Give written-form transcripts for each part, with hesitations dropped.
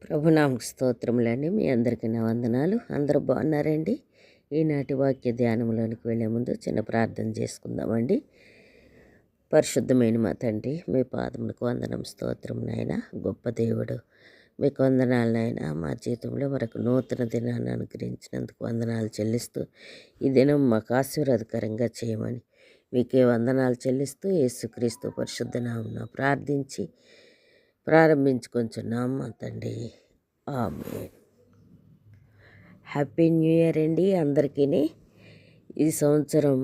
ప్రభునామకు స్తోత్రములండి. మీ అందరికీ నా వందనాలు. అందరూ బాగున్నారండి? ఈనాటి వాక్య ధ్యానంలోనికి వెళ్ళే ముందు చిన్న ప్రార్థన చేసుకుందామండి. పరిశుద్ధమైన మా తండ్రి, మీ పాదములకు వందనం, స్తోత్రం నాయన. గొప్ప దేవుడు, మీకు వందనాలు నాయన. మా జీవితంలో మరొక నూతన దినాన్ని అనుగ్రహించినందుకు వందనాలు చెల్లిస్తూ ఈ దినం మాకు ఆశీర్వాదకరంగా చేయమని మీకే వందనాలు చెల్లిస్తూ యేసుక్రీస్తు పరిశుద్ధ నామమున ప్రార్థించి ప్రారంభించుకొంచున్నాం మా తండ్రి. ఆమేన్. హ్యాపీ న్యూ ఇయర్ అండి అందరికీ. ఈ సంవత్సరం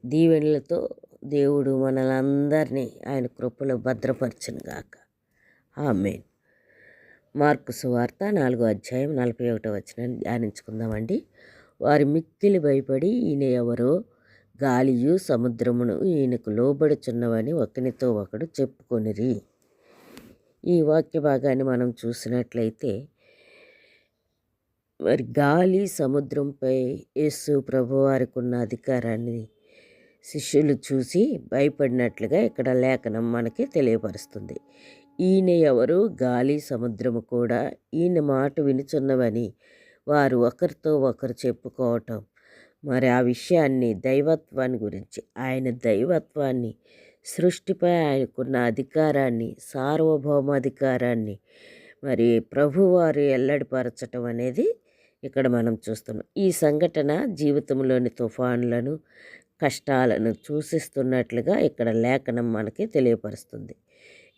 దీవెనలతో దేవుడు మనలందరినీ ఆయన కృపలో భద్రపరచును గాక. ఆమేన్. మార్కు సువార్త 4వ అధ్యాయం 41వ వచనాన్ని ధ్యానించుకుందామండి. వారి మిక్కిలి భయపడి ఈయన ఎవరో, గాలియు సముద్రమును ఈయనకు లోబడుచున్నవని ఒకనితో ఒకడు చెప్పుకొనిరి. ఈ వాక్య భాగాన్ని మనం చూసినట్లయితే మరి గాలి సముద్రంపై యేసు ప్రభువారికి ఉన్న అధికారాన్ని శిష్యులు చూసి భయపడినట్లుగా ఇక్కడ లేఖనం మనకి తెలియపరుస్తుంది. ఈయన ఎవరు, గాలి సముద్రము కూడా ఈయన మాట వినుచున్నవని వారు ఒకరితో ఒకరు చెప్పుకోవటం, మరి ఆ విషయాన్ని దైవత్వాన్ని గురించి, ఆయన దైవత్వాన్ని, సృష్టిపై ఆయనకున్న అధికారాన్ని, సార్వభౌమాధికారాన్ని మరి ప్రభువారు ఎల్లడిపరచటం అనేది ఇక్కడ మనం చూస్తున్నాం. ఈ సంఘటన జీవితంలోని తుఫానులను, కష్టాలను సూచిస్తున్నట్లుగా ఇక్కడ లేఖనం మనకి తెలియపరుస్తుంది.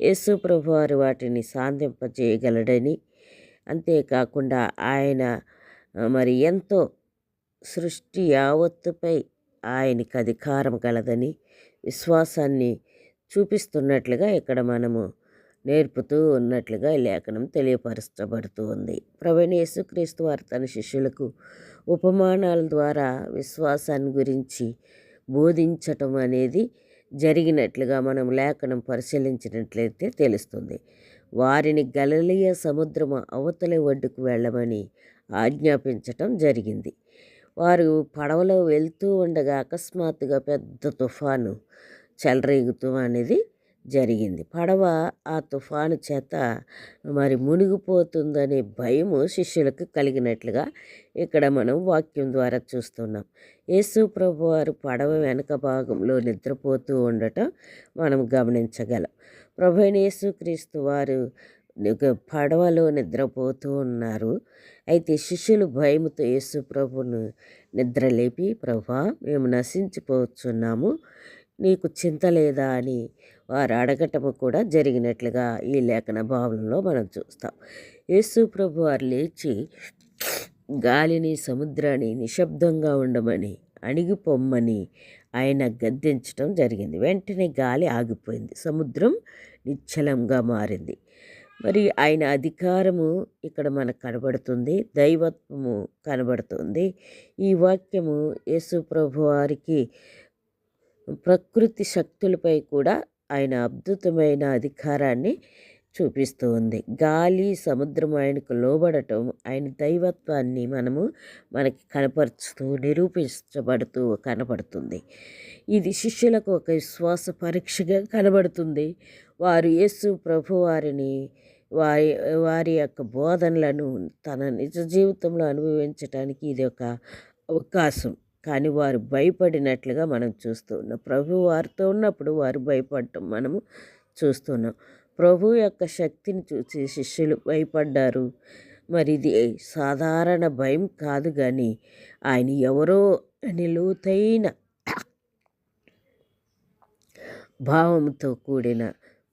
యేసు ప్రభువారు వాటిని శాంతింపజేయగలడని, అంతేకాకుండా ఆయన మరి ఎంతో సృష్టి యావత్తుపై ఆయనకి అధికారం కలదని విశ్వాసాన్ని చూపిస్తున్నట్లుగా ఇక్కడ మనము నేర్పుతూ ఉన్నట్లుగా ఈ లేఖనం తెలియపరచబడుతూ ఉంది. ప్రభువైన యేసుక్రీస్తు వారు తన శిష్యులకు ఉపమానాల ద్వారా విశ్వాసాన్ని గురించి బోధించటం అనేది జరిగినట్లుగా మనం లేఖనం పరిశీలించినట్లయితే తెలుస్తుంది. వారిని గలిలయ సముద్రము అవతలి ఒడ్డుకు వెళ్ళమని ఆజ్ఞాపించటం జరిగింది. వారు పడవలో వెళ్తూ ఉండగా అకస్మాత్తుగా పెద్ద తుఫాను చెలరేగుతూ అనేది జరిగింది. పడవ ఆ తుఫాను చేత మరి మునిగిపోతుందనే భయము శిష్యులకు కలిగినట్లుగా ఇక్కడ మనం వాక్యం ద్వారా చూస్తున్నాం. యేసు ప్రభు వారు పడవ వెనక భాగంలో నిద్రపోతూ ఉండటం మనం గమనించగలం. ప్రభువైన యేసుక్రీస్తు వారు పడవలో నిద్రపోతూ ఉన్నారు. అయితే శిష్యులు భయముతో యేసు ప్రభును నిద్రలేపి, ప్రభువా, మేము నశించిపోతున్నాము, నీకు చింత లేదా అని వారు అడగటము కూడా జరిగినట్లుగా ఈ లేఖన భావనలో మనం చూస్తాం. యేసు ప్రభు వారు లేచి గాలిని, సముద్రాన్ని నిశ్శబ్దంగా ఉండమని, అణిగిపోమ్మని ఆయన గద్దించడం జరిగింది. వెంటనే గాలి ఆగిపోయింది, సముద్రం నిశ్చలంగా మారింది. మరి ఆయన అధికారము ఇక్కడ మనకు కనబడుతుంది, దైవత్వము కనబడుతుంది. ఈ వాక్యము యేసు ప్రభు వారికి ప్రకృతి శక్తులపై కూడా ఆయన అద్భుతమైన అధికారాన్ని చూపిస్తూ ఉంది. గాలి, సముద్రం ఆయనకు లోబడటం ఆయన దైవత్వాన్ని మనకి కనపరుస్తూ, నిరూపించబడుతూ కనపడుతుంది. ఇది శిష్యులకు ఒక విశ్వాస పరీక్షగా కనబడుతుంది. వారు యేసు ప్రభు వారిని వారి యొక్క బోధనలను తన నిజ జీవితంలో అనుభవించటానికి ఇది ఒక అవకాశం. కానీ వారు భయపడినట్లుగా మనం చూస్తూ ఉన్నాం. ప్రభు వారితో ఉన్నప్పుడు వారు భయపడటం మనము చూస్తున్నాం. ప్రభు యొక్క శక్తిని చూసి శిష్యులు భయపడ్డారు. మరి ఇది సాధారణ భయం కాదు, కానీ ఆయన ఎవరో అని లోతైన భావంతో కూడిన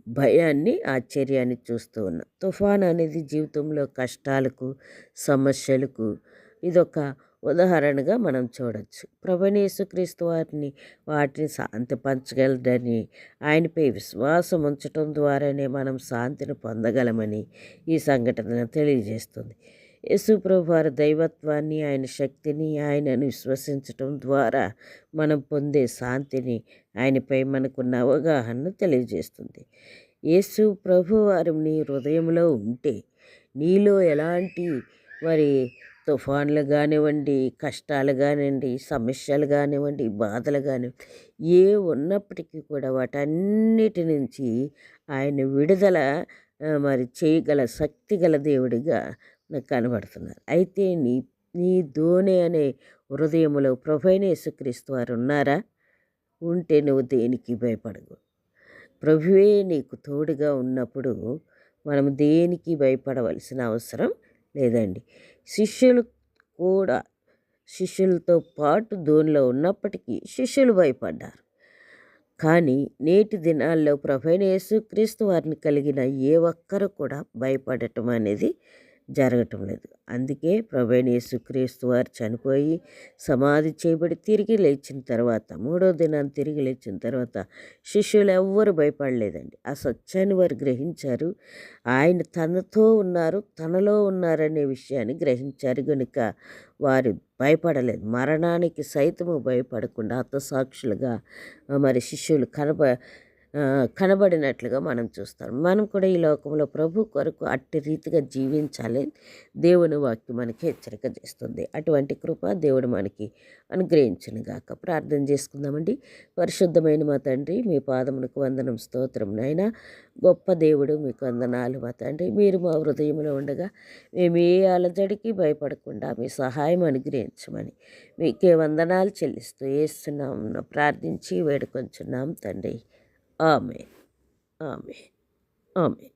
భయాన్ని, ఆశ్చర్యాన్ని చూస్తూ ఉన్నాం. తుఫాన్ అనేది జీవితంలో కష్టాలకు, సమస్యలకు ఇదొక ఉదాహరణగా మనం చూడవచ్చు. ప్రభువైన యేసుక్రీస్తు వాటిని శాంతి పంచగలడని, ఆయనపై విశ్వాసం ఉంచటం ద్వారానే మనం శాంతిని పొందగలమని ఈ సంఘటన తెలియజేస్తుంది. యేసు ప్రభు వారి దైవత్వాన్ని, ఆయన శక్తిని, ఆయనను విశ్వసించటం ద్వారా మనం పొందే శాంతిని, ఆయనపై మనకున్న అవగాహనను తెలియజేస్తుంది. యేసు ప్రభు వారు నీ హృదయంలో ఉంటే నీలో ఎలాంటి మరి తుఫాన్లు కానివ్వండి, కష్టాలు కానివ్వండి, సమస్యలు కానివ్వండి, బాధలు కానివ్వండి, ఏ ఉన్నప్పటికీ కూడా వాటన్నిటి నుంచి ఆయన విడుదల మరి చేయగల శక్తి గల దేవుడిగా నాకు కనబడుతున్నారు. అయితే నీ నీ దోణి అనే హృదయములో ప్రభువైన యేసుక్రీస్తు వారు ఉన్నారా? ఉంటే నువ్వు దేనికి భయపడకు. ప్రభువే నీకు తోడుగా ఉన్నప్పుడు మనం దేనికి భయపడవలసిన అవసరం లేదండి. శిష్యులు కూడా శిష్యులతో పాటు దోణిలో ఉన్నప్పటికీ శిష్యులు భయపడ్డారు. కానీ నేటి దినాల్లో ప్రభువైన యేసుక్రీస్తు వారిని కలిగిన ఏ ఒక్కరు కూడా భయపడటం అనేది జరగటం లేదు. అందుకే ప్రభువైన యేసుక్రీస్తు వారు చనిపోయి సమాధి చేయబడి తిరిగి లేచిన తర్వాత, మూడో దినాన్ని తిరిగి లేచిన తర్వాత శిష్యులు ఎవ్వరు భయపడలేదండి. ఆ సత్యాన్ని వారు గ్రహించారు. ఆయన తనతో ఉన్నారు, తనలో ఉన్నారనే విషయాన్ని గ్రహించారు గనుక వారు భయపడలేదు. మరణానికి సైతము భయపడకుండా హతసాక్షులుగా మరి శిష్యులు కనబడినట్లుగా మనం చూస్తాం. మనం కూడా ఈ లోకంలో ప్రభు కొరకు అట్టి రీతిగా జీవించాలి. దేవుని వాక్యం మనకి హెచ్చరిక చేస్తుంది. అటువంటి కృప దేవుడు మనకి అనుగ్రహించును గాక. ప్రార్థన చేసుకుందామండి. పరిశుద్ధమైన మా తండ్రి, మీ పాదమునకు వందనం, స్తోత్రం నాయనా. గొప్ప దేవుడు, మీకు వందనాలు మా తండ్రి. మీరు మా హృదయంలో ఉండగా మేము ఏ అలజడికి భయపడకుండా మీ సహాయం అనుగ్రహించమని మీకే వందనాలు చెల్లిస్తూ యేసునామమున ప్రార్థించి వేడుకొంచున్నాం తండ్రి. ఆమేన్. ఆమేన్. ఆమేన్.